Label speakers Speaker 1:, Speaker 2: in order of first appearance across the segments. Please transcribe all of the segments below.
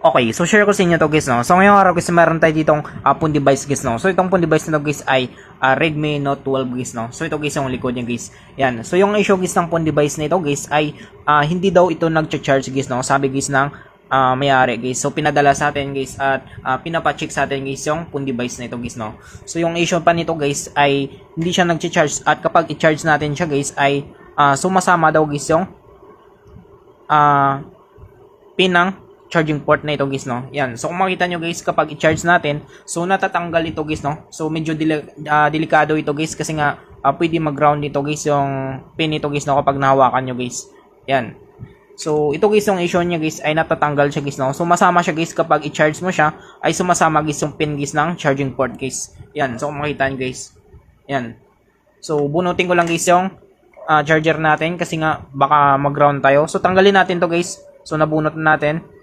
Speaker 1: Okay, so share ko sa inyo to guys, no. So ngayong araw guys, meron tayo ditong phone device guys, no. So itong phone device na to guys ay Redmi Note 12 guys, no. So ito guys yung likod niya guys. Yan. So yung issue guys ng phone device na ito guys ay hindi daw ito nagcha-charge guys, no. Sabi guys ng may-ari guys. So pinadala sa atin guys at pinapa-check sa atin guys yung phone device na ito guys, no. So yung issue pa nito guys ay hindi siya nagcha-charge at kapag i-charge natin siya guys ay sumasama daw guys yung pin ng charging port na ito guys, no. Yan. So kung makita nyo guys, kapag i-charge natin, so natatanggal ito guys, no. So medyo delikado ito guys kasi nga pwede mag-ground dito guys yung pin nito guys, no, kapag nahawakan nyo guys. Yan. So ito guys yung issue niya guys ay natatanggal siya guys, no. So masama siya guys kapag i-charge mo siya ay sumasama guys yung pin guys ng charging port guys. Yan. So kung makita nyo guys. Yan. So bunutin ko lang guys yung charger natin kasi nga baka mag-ground tayo. So tanggalin natin to guys. So nabunot na natin.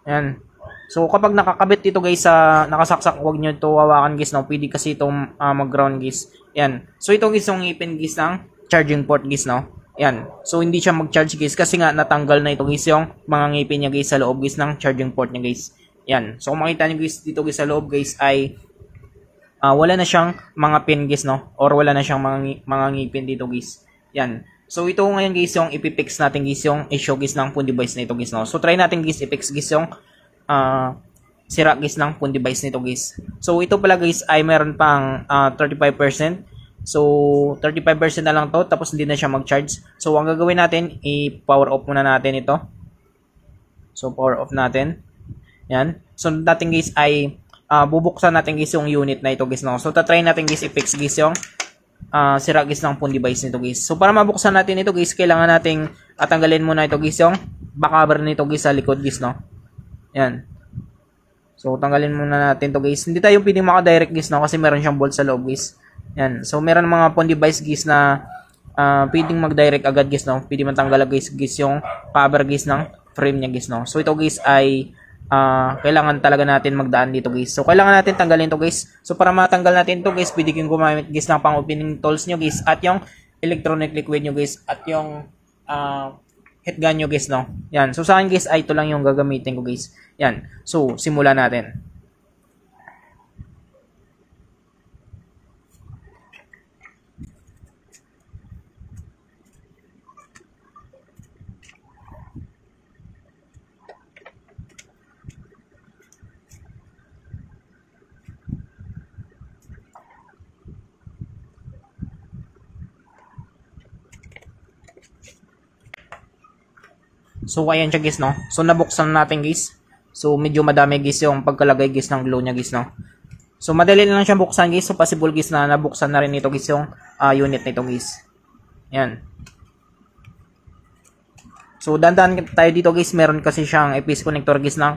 Speaker 1: Yan. So kapag nakakabit dito guys sa nakasaksak, huwag niyo ito hawakan guys, no. Pwede kasi itong mag-ground guys. Yan. So ito guys yung ngipin guys ng charging port guys, no. Yan. So hindi siya mag-charge guys kasi nga natanggal na ito guys yung mga ngipin niya guys sa loob guys ng charging port niya guys. Yan. So kung makita niyo guys dito guys sa loob guys ay wala na siyang mga pin guys, no. Or wala na siyang mga ngipin dito guys. Yan. So ito ngayon guys yung ipipix natin guys yung issue guys ng phone device nito guys, no. So try natin guys i-fix guys yung sira guys ng phone device nito guys. So ito pala guys ay meron pang 35%. So 35% na lang to tapos hindi na siya mag-charge. So ang gagawin natin i-power off muna natin ito. So power off natin. Yan. So natin guys ay bubuksan natin guys yung unit na ito guys, no. So tatry natin guys i-fix guys yung sira guys ng phone device nito guys. So para mabuksan natin ito guys, kailangan nating tanggalin muna ito guys yung back cover nito guys sa likod guys, no. Yan. So tanggalin muna natin to guys. Hindi tayo pwedeng maka-direct guys, no, kasi meron siyang bolt sa loob guys. Yan. So meron mga phone device guys na pwedeng mag-direct agad guys, no. Pwede matanggal guys yung cover guys ng frame niya guys, no. So ito guys ay kailangan talaga natin magdaan dito guys. So kailangan natin tanggalin to guys. So para matanggal natin to guys, pwede kayong gumamit guys ng pang-opening tools nyo guys at yung electronic liquid nyo guys at yung heat gun nyo guys, no. Yan. So sa akin guys ay ito lang yung gagamitin ko guys. Yan. So simulan natin. So ayan siya guys, no. So nabuksan natin guys. So medyo madami guys yung pagkalagay guys ng glue niya guys, no. So madali lang siyang buksan guys. So possible guys na nabuksan na rin ito guys yung unit nito guys. Yan. So dandan tayo dito guys. Meron kasi siyang epic connector guys ng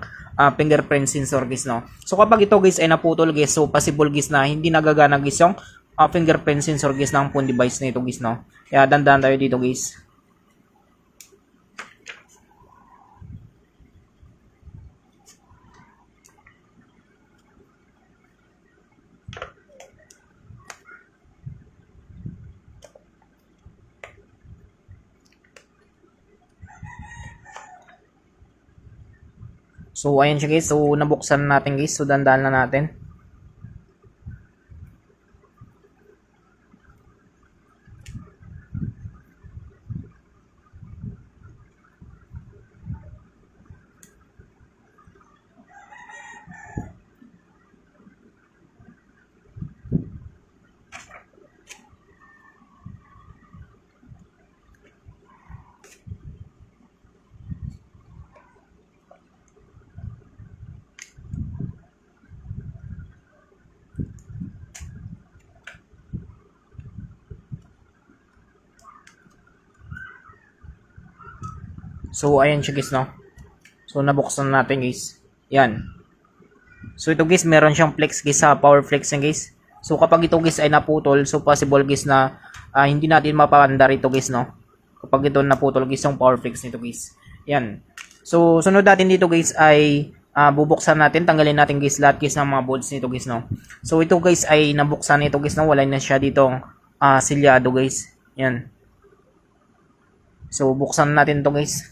Speaker 1: fingerprint sensor guys, no. So kapag ito guys ay naputol guys, so possible guys na hindi nagagana guys yung fingerprint sensor guys ng phone device nito guys, no. Kaya dandan tayo dito guys. So ayan siya guys. So nabuksan natin guys. So dandan na natin. So ayan siya guys, no. So nabuksan natin guys. Yan. So ito guys, meron siyang flex guys sa power flex niya guys. So kapag ito guys ay naputol, so possible guys na hindi natin mapapandar ito guys, no. Kapag ito naputol guys yung power flex nito guys. Yan. So sunod natin dito guys ay bubuksan natin, tanggalin natin guys lahat guys ng mga bolts nito guys, no. So ito guys ay nabuksan nito guys, no. Wala na siya ditong silyado guys. Yan. So buksan natin to guys.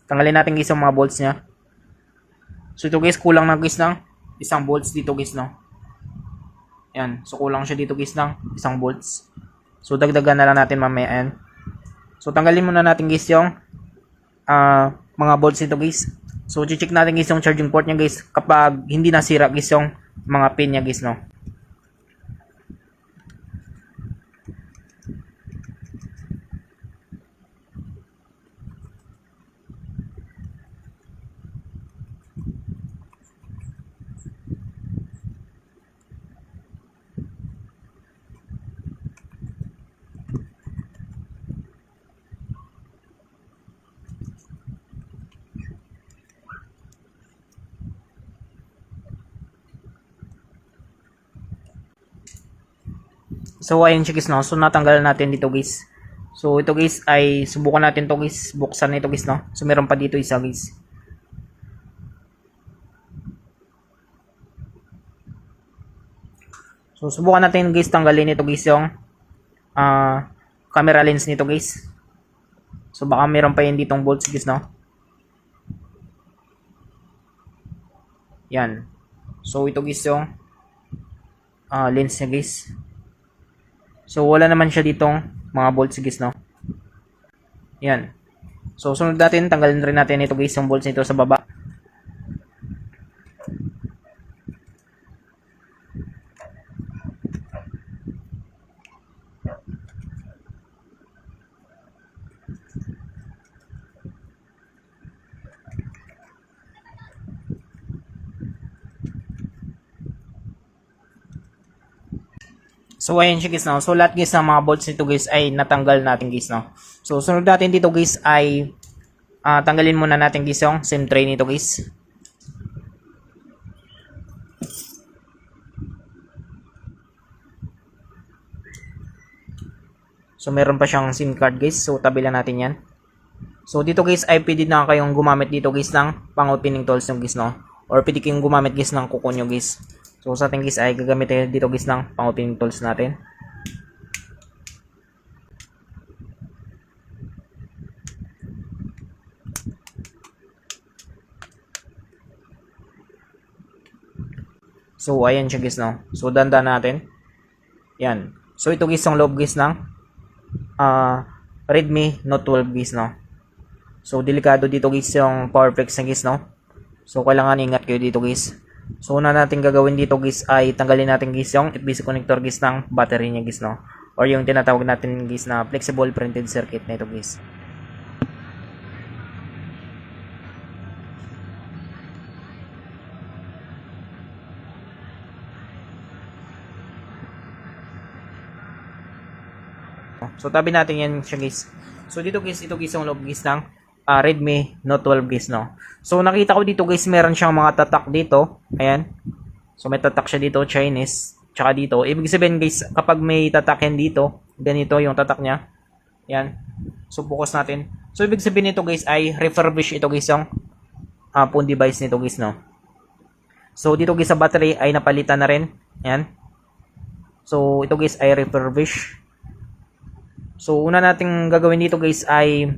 Speaker 1: Tanggalin natin guys yung mga bolts niya. So ito guys, kulang na guys ng isang bolts dito guys, no. Yan. So kulang siya dito guys ng isang bolts. So dagdagan na lang natin mamaya. Yan. So tanggalin muna natin guys yung mga bolts nito guys. So check natin guys yung charging port niya guys kapag hindi nasira guys yung mga pin niya guys, no. So ayun siya guys, no. So natanggal natin dito guys. So ito guys ay subukan natin to guys, buksan nito guys, no. So meron pa dito isa guys. So subukan natin guys tanggalin nito guys yung camera lens nito guys. So baka meron pa yun ditong bolts guys, no. Yan. So ito guys yung lens niya guys. So wala naman siya ditong mga bolts guys, no. Yan. So sunod natin, tanggalin rin natin ito guys yung bolts nito sa baba. So ayan siya guys, no. So lahat guys ng mga bolts nito guys ay natanggal natin guys, no. So sunod natin dito guys ay tanggalin muna natin guys yung SIM tray nito guys. So meron pa siyang SIM card guys. So tabi lang natin yan. So dito guys ay pwede na kayong gumamit dito guys ng pang-opening tools nyo guys, no. Or pwede kayong gumamit guys ng kuko nyo guys. So sa ating guys ay gagamitin dito guys ng pang-opening tools natin. So ayan siya guys, no. So dandan natin. Yan. So ito guys ang loob guys ng Redmi Note 12 guys, no. So delikado dito guys yung power flex na guys, no. So kailangan ingat kayo dito guys. So una natin gagawin dito guys ay tanggalin natin guys yung FBC connector guys ng battery niya guys, no. Or yung tinatawag natin guys na flexible printed circuit na ito guys. So tabi natin yan siya guys. So dito guys, ito guys yung loob guys ng Redmi Note 12 guys, no. So nakita ko dito guys, meron siyang mga tatak dito. Ayan. So may tatak siya dito, Chinese. Tsaka dito. Ibig sabihin guys, kapag may tatak yan dito, ganito yung tatak niya. Ayan. So focus natin. So ibig sabihin nito guys ay refurbish ito guys yung phone device nito guys, no. So dito guys sa battery ay napalitan na rin. Ayan. So ito guys ay refurbish. So una nating gagawin dito guys ay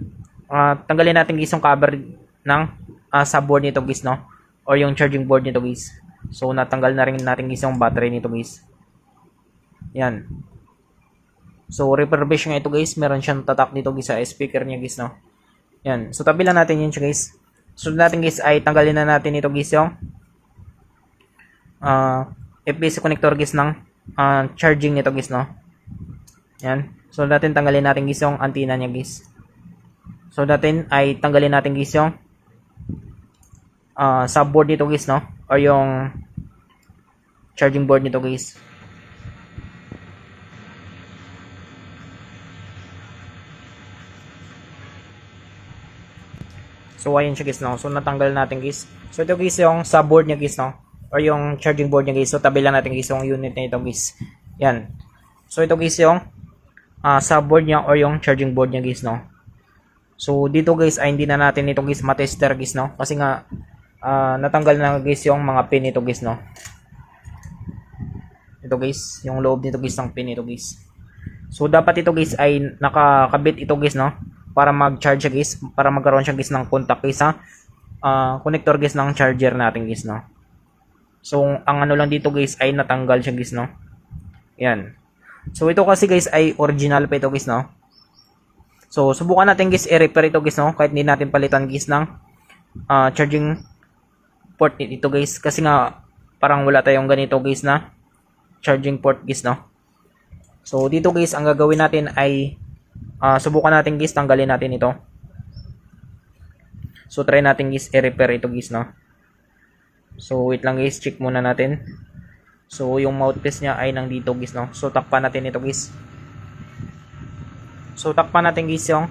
Speaker 1: tanggalin natin guys yung cover ng subboard nito guys, no, or yung charging board nito guys. So natanggal na rin natin guys yung battery nito guys. Yan. So refurbish nga ito guys, meron siyang tatak dito guys sa speaker niya guys, no. Yan. So tabi lang natin yun guys. So natin guys ay tanggalin na natin ito guys yung FBC connector guys ng charging nito guys, no. Yan. So natin tanggalin natin guys yung antenna niya guys. So natin ay tanggalin natin guys yung subboard nito guys, no, or yung charging board nito guys. So ayun siya guys, no. So natanggal natin guys. So ito guys yung subboard niya guys, no, or yung charging board niya guys. So tabi lang natin guys yung unit na ito guys. Yan. So ito guys yung subboard niya or yung charging board niya guys, no. So dito guys ay hindi na natin ito guys matester guys, no, kasi nga natanggal na guys yung mga pin nito guys, no. Ito guys yung loob nito guys ng pin nito guys. So dapat ito guys ay nakakabit ito guys, no, para mag-charge siya guys, para magkaroon siya guys ng contact guys sa connector guys ng charger natin guys, no. So ang ano lang dito guys ay natanggal siya guys, no. Yan. So ito kasi guys ay original pa ito guys, no. So subukan natin guys i-repair ito guys, no, kahit hindi natin palitan guys ng charging port ito guys, kasi nga parang wala tayong ganito guys na charging port guys, no. So dito guys ang gagawin natin ay subukan natin guys tanggalin natin ito. So try natin guys i-repair ito guys, no. So wait lang guys, check muna natin. So yung mouthpiece niya ay nandito guys, no. So takpan natin ito guys. So takpan natin guys yung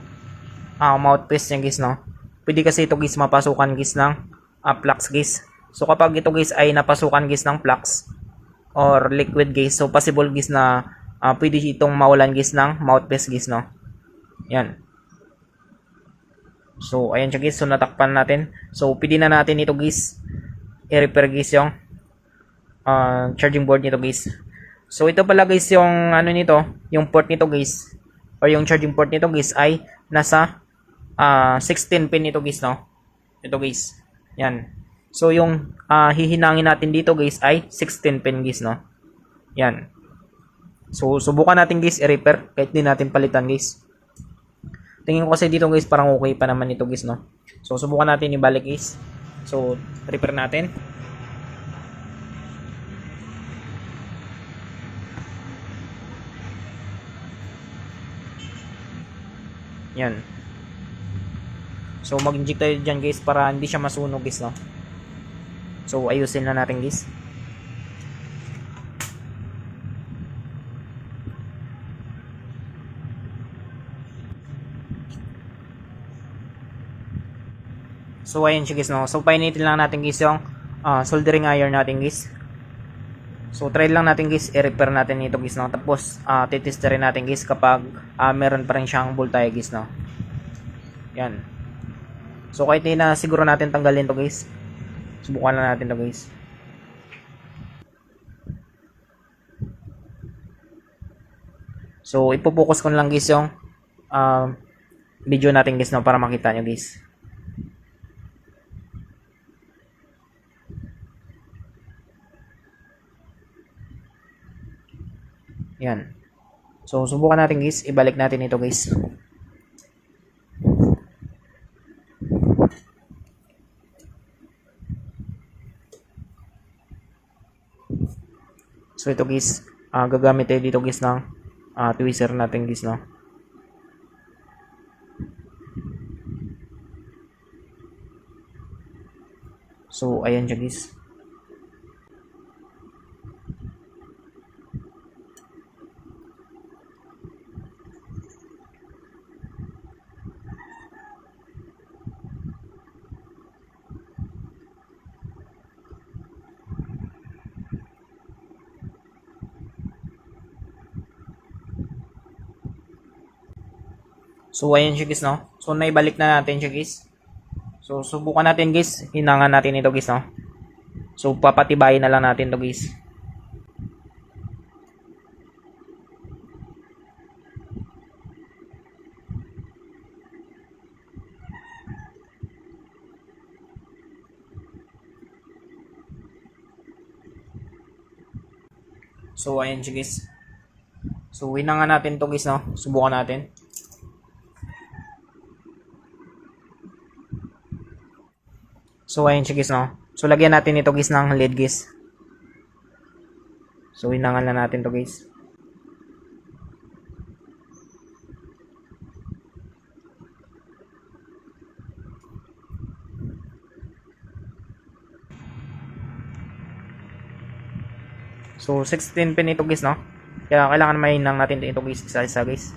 Speaker 1: mouthpiece niya guys, no. Pwede kasi ito guys mapasukan guys ng flux guys. So kapag ito guys ay napasukan guys ng flux or liquid guys, so possible guys na pwede itong mawalan guys ng mouthpiece guys, no. Yan. So ayan siya guys, so natakpan natin. So pwede na natin ito guys i-repair guys yung charging board nito guys. So ito pala guys yung ano nito, yung port nito guys, or yung charging port nito guys ay nasa 16 pin ito guys, no. Ito guys. Yan. So yung hihinangin natin dito guys ay 16 pin guys, no. Yan. So subukan natin guys i-repair kahit di natin palitan guys. Tingin ko kasi dito guys parang okay pa naman ito guys, no. So subukan natin ibalik guys. So repair natin. Yan. So mag-inject tayo dyan guys para hindi siya masunog guys, no. So ayusin na natin guys. So ayan siya guys, no. So painitin lang natin guys yung soldering iron natin guys. So try lang natin guys i-repair natin ito guys, no. Tapos titesterin natin guys kapag meron pa rin siyang voltage guys, no. Yan. So kahit hindi na siguro natin tanggalin to guys, subukan na natin to guys. So ipo-focus ko lang guys yung video natin guys, no, para makita nyo guys. Yan. So subukan natin guys, ibalik natin ito guys. So ito guys, gagamit tayo dito guys ng tweezer natin guys, no. So ayan siya guys. So ayan siya guys, no. So naibalik na natin siya guys. So subukan natin guys, hinangan natin ito guys, no. So papatibayin na lang natin to guys. So ayan siya guys. So hinangan natin to guys, no. Subukan natin. So ayun siya guys, no. So lagyan natin ito guys ng lead guys. So hinangan na natin to guys. So 16 pin ito guys, no. Kaya kailangan mahinang natin ito guys isa-isa guys.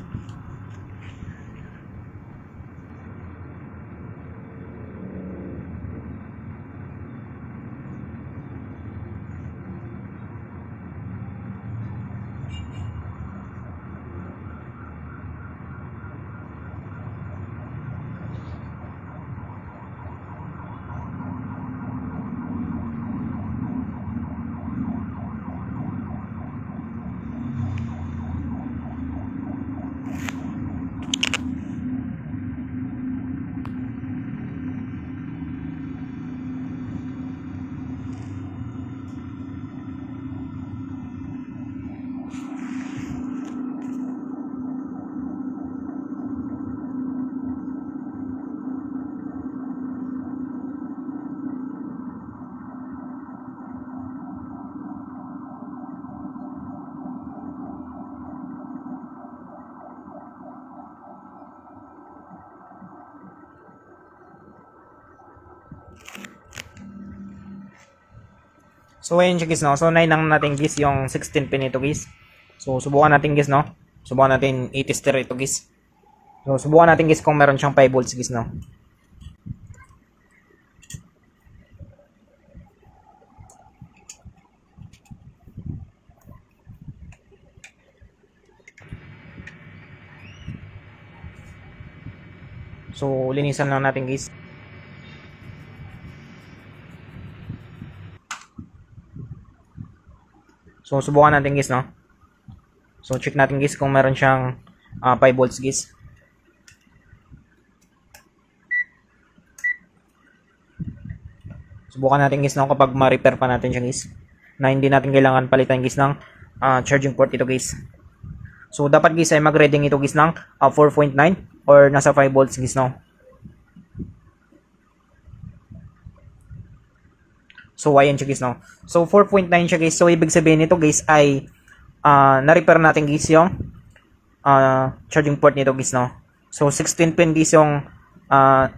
Speaker 1: So ayun siya guys, no. So nainang natin guys yung 16 pin ito guys. So subukan natin guys, no. Subukan natin i-tester ito guys. So subukan natin guys kung meron siyang 5 volts guys, no. So linisan lang natin guys. So subukan natin guys, no. So check natin guys kung meron siyang 5 volts guys. Subukan natin guys, no, kapag ma-repair pa natin siya guys, na hindi natin kailangan palitan guys ng charging port ito guys. So dapat guys ay mag-reading ito guys ng 4.9 or nasa 5 volts guys, no. So ayan siya guys, no. So 4.9 siya guys. So ibig sabihin nito guys ay na-repair natin guys yung charging port nito guys, no. So 16 pin guys yung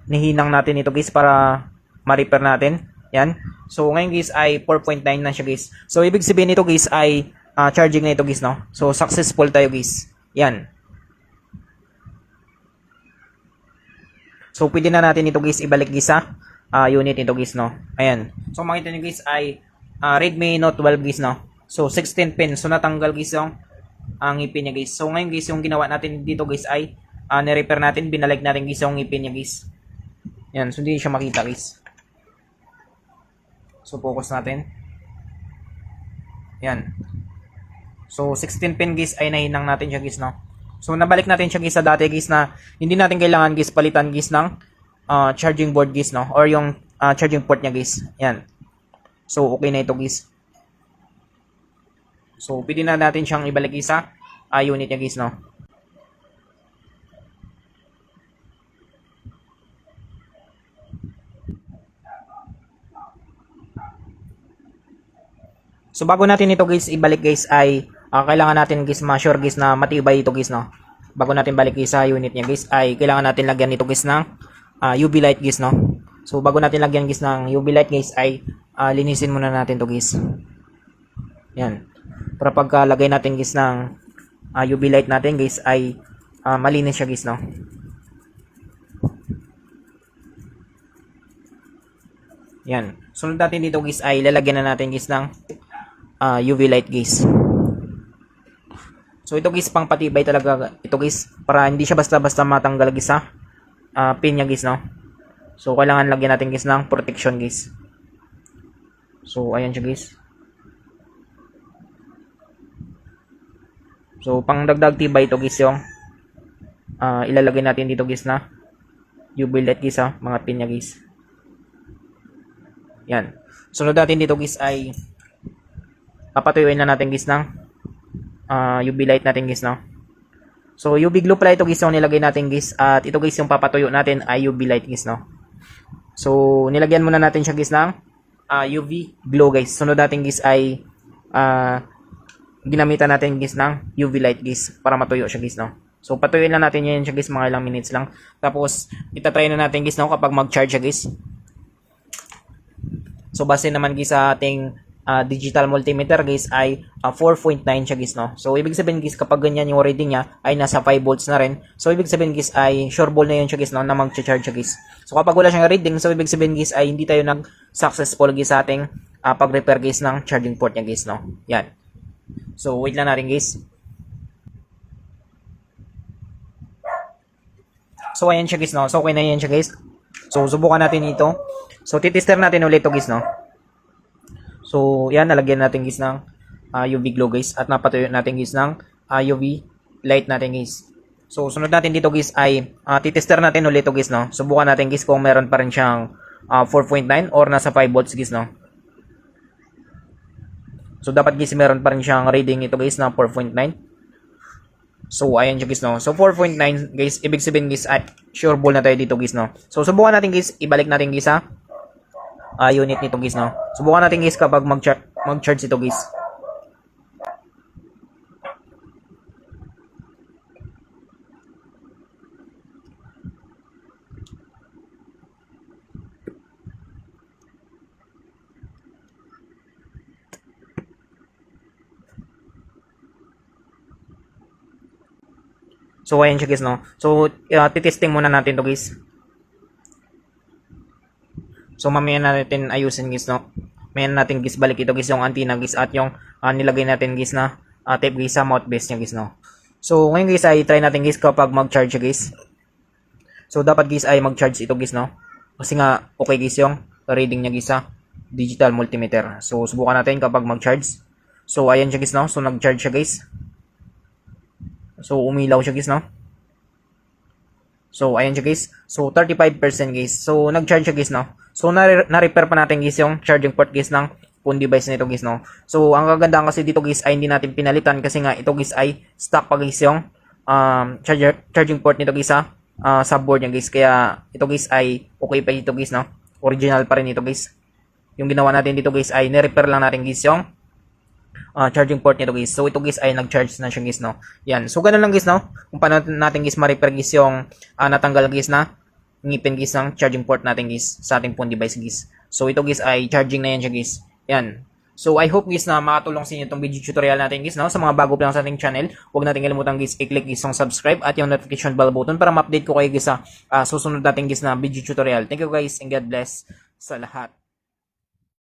Speaker 1: nihinang natin ito guys para ma-repair natin. Yan. So ngayon guys ay 4.9 na siya guys. So ibig sabihin nito guys ay charging na ito guys, no. So successful tayo guys. Yan. So pwede na natin ito guys ibalik guys sa unit nito guys, no. Ayan. So makita niyo guys ay Redmi Note 12 guys, no. So 16 pin. So natanggal guys yung ngipin niya guys. So ngayon guys yung ginawa natin dito guys ay ni-repair natin, binalik natin guys yung ngipin niya guys. Yan. So hindi siya makita guys. So focus natin. Yan. So 16 pin guys ay nahinang natin siya guys, no. So nabalik natin siya guys sa dati guys na hindi natin kailangan guys palitan guys ng charging board guys, no, or yung charging port niya guys. Yan. So okay na ito guys. So pwede na natin siyang ibalik guys sa unit niya guys, no. So bago natin ito guys ibalik guys ay kailangan natin guys ma-sure guys na matibay ito guys, no. Bago natin balik guys sa unit niya guys ay kailangan natin lagyan nito guys ng UV light guys, no. So bago natin lagyan guys ng UV light guys ay linisin muna natin to guys. Yan. Para pagkalagay natin guys ng UV light natin guys ay malinis siya guys, no. Yan. Sunod natin dito guys ay lalagyan na natin guys ng UV light guys. So ito guys pang patibay talaga ito guys para hindi siya basta-basta matanggal guys sa pin niya guys, no. So kailangan lagyan natin guys ng protection guys. So ayan siya guys. So pang dagdag tibay ito guys yung ilalagay natin dito guys na UV light guys sa mga pin niya guys. Yan. Sunod natin dito guys ay papatuyuin na natin guys ng UV light natin guys, no. So UV glue pala ito guys yung nilagay natin guys at ito guys yung papatuyo natin ay UV light guys, no. So nilagyan muna natin siya guys ng UV glow guys. Sunod natin guys ay ginamitan natin guys ng UV light guys para matuyo siya guys, no. So patuyuin lang natin yan siya guys mga ilang minutes lang. Tapos itatry na natin guys, no, kapag mag-charge siya guys. So base naman guys sa ating digital multimeter guys ay 4.9 siya guys, no. So ibig sabihin guys kapag ganyan yung reading niya ay nasa 5 volts na rin. So ibig sabihin guys ay sure ball na yun siya guys, no, na mag-charge siya guys. So kapag wala siyang reading, so ibig sabihin guys ay hindi tayo nag-successful guys sa ating pag-repair guys ng charging port niya guys, no. Yan. So wait lang natin guys. So ayan siya guys, no. So okay na yan siya guys. So subukan natin ito. So titester natin ulit ito guys, no. So, yan, nalagyan natin guys ng UV glow guys at napatuyo natin guys ng UV light natin guys. So, sunod natin dito guys ay titester natin ulit ito guys, no. Subukan natin guys kung meron pa rin siyang 4.9 or nasa 5 volts guys, no. So, dapat guys meron pa rin siyang reading ito guys na 4.9. So, ayan siya guys, no. So, 4.9 guys, ibig sabihin guys ay sure ball na tayo dito guys, no. So, subukan natin guys, ibalik natin guys sa unit nito guys, no. Subukan natin guys kapag mag-charge ito guys. So ayan siya guys, no. So titesting muna natin to guys. So mamaya natin ayusin guys, no. Mamaya natin guys balik ito guys yung antenna guys at yung nilagay natin guys na tape guys sa mouthpiece niya guys, no. So ngayon guys ay try natin guys kapag mag-charge siya guys. So dapat guys ay mag-charge ito guys, no. Kasi nga okay guys yung reading niya guys sa digital multimeter. So subukan natin kapag mag-charge. So ayan siya guys, no. So nag-charge siya guys. So umilaw siya guys, no. So ayan siya guys. So 35% guys. So nag-charge siya guys, no. So na-repair pa natin guys yung charging port guys ng phone device nito guys, no. So ang kagandahan kasi dito guys ay hindi natin pinalitan kasi nga ito guys ay stock pa guys yung charging port nito guys sa board niya guys. Kaya ito guys ay okay pa dito guys, no. Original pa rin ito guys. Yung ginawa natin dito guys ay ni-repair lang natin guys yung charging port nito guys. So ito guys ay nag-charge na siya guys, no. Yan. So ganun lang guys, no. Kung paano natin guys ma-repair guys yung natanggal guys na ngipin guys ng charging port natin guys sa ating phone device guys. So ito guys ay charging na yan siya guys. Yan. So I hope guys na makatulong sa inyo itong video tutorial natin guys, no. Sa mga bago pa lang sa ating channel, huwag natin kalimutan guys i-click guys yung subscribe at yung notification bell button para ma-update ko kayo guys sa susunod natin guys na video tutorial. Thank you guys and God bless sa lahat.